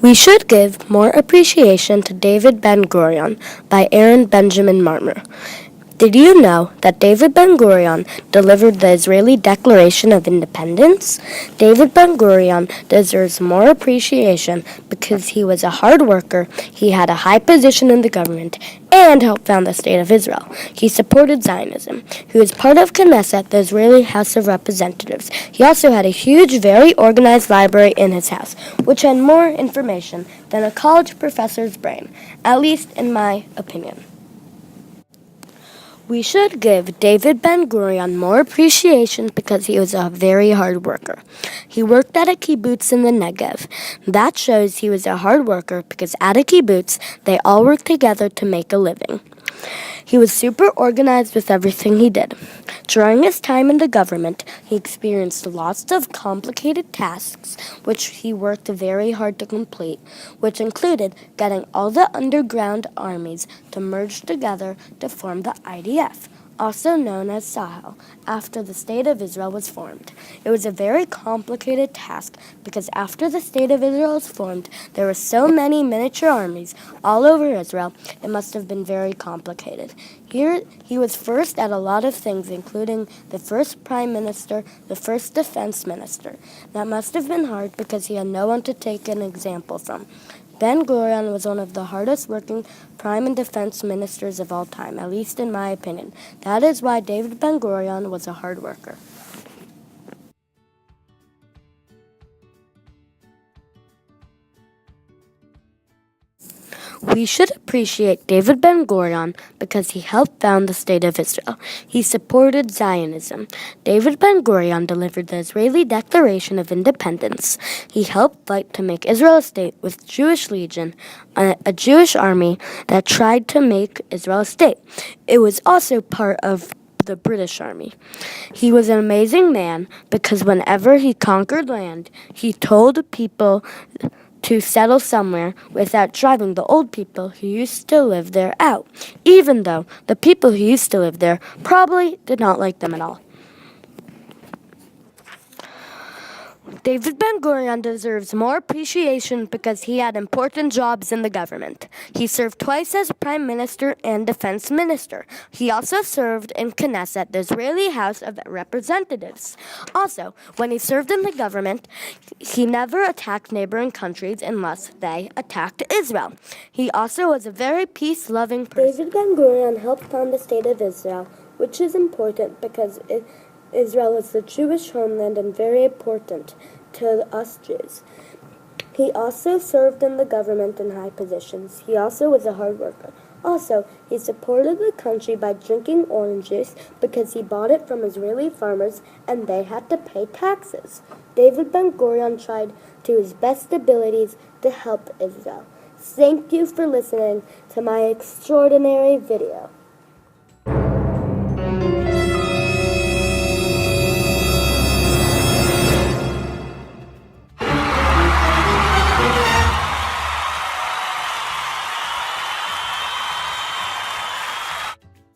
We should give more appreciation to David Ben-Gurion by Aaron Benjamin Marmer. Did you know that David Ben-Gurion delivered the Israeli Declaration of Independence? David Ben-Gurion deserves more appreciation because he was a hard worker, he had a high position in the government, and helped found the State of Israel. He supported Zionism. He was part of Knesset, the Israeli House of Representatives. He also had a huge, very organized library in his house, which had more information than a college professor's brain, at least in my opinion. We should give David Ben-Gurion more appreciation because he was a very hard worker. He worked at a kibbutz in the Negev. That shows he was a hard worker because at a kibbutz, they all worked together to make a living. He was super organized with everything he did. During his time in the government, he experienced lots of complicated tasks, which he worked very hard to complete, which included getting all the underground armies to merge together to form the IDF, also known as Sahel, after the State of Israel was formed. It was a very complicated task because after the State of Israel was formed, there were so many miniature armies all over Israel, it must have been very complicated. Here, he was first at a lot of things, including the first prime minister, the first defense minister. That must have been hard because he had no one to take an example from. Ben-Gurion was one of the hardest working prime and defense ministers of all time, at least in my opinion. That is why David Ben-Gurion was a hard worker. We should appreciate David Ben-Gurion because he helped found the State of Israel. He supported Zionism. David Ben-Gurion delivered the Israeli Declaration of Independence. He helped fight to make Israel a state with Jewish Legion, a Jewish army that tried to make Israel a state. It was also part of the British Army. He was an amazing man because whenever he conquered land, he told people to settle somewhere without driving the old people who used to live there out, even though the people who used to live there probably did not like them at all. David Ben-Gurion deserves more appreciation because he had important jobs in the government. He served twice as prime minister and defense minister. He also served in Knesset, the Israeli House of Representatives. Also, when he served in the government, he never attacked neighboring countries unless they attacked Israel. He also was a very peace-loving person. David Ben-Gurion helped found the State of Israel, which is important because Israel is the Jewish homeland and very important to us Jews. He also served in the government in high positions. He also was a hard worker. Also, he supported the country by drinking orange juice because he bought it from Israeli farmers and they had to pay taxes. David Ben-Gurion tried to his best abilities to help Israel. Thank you for listening to my extraordinary video.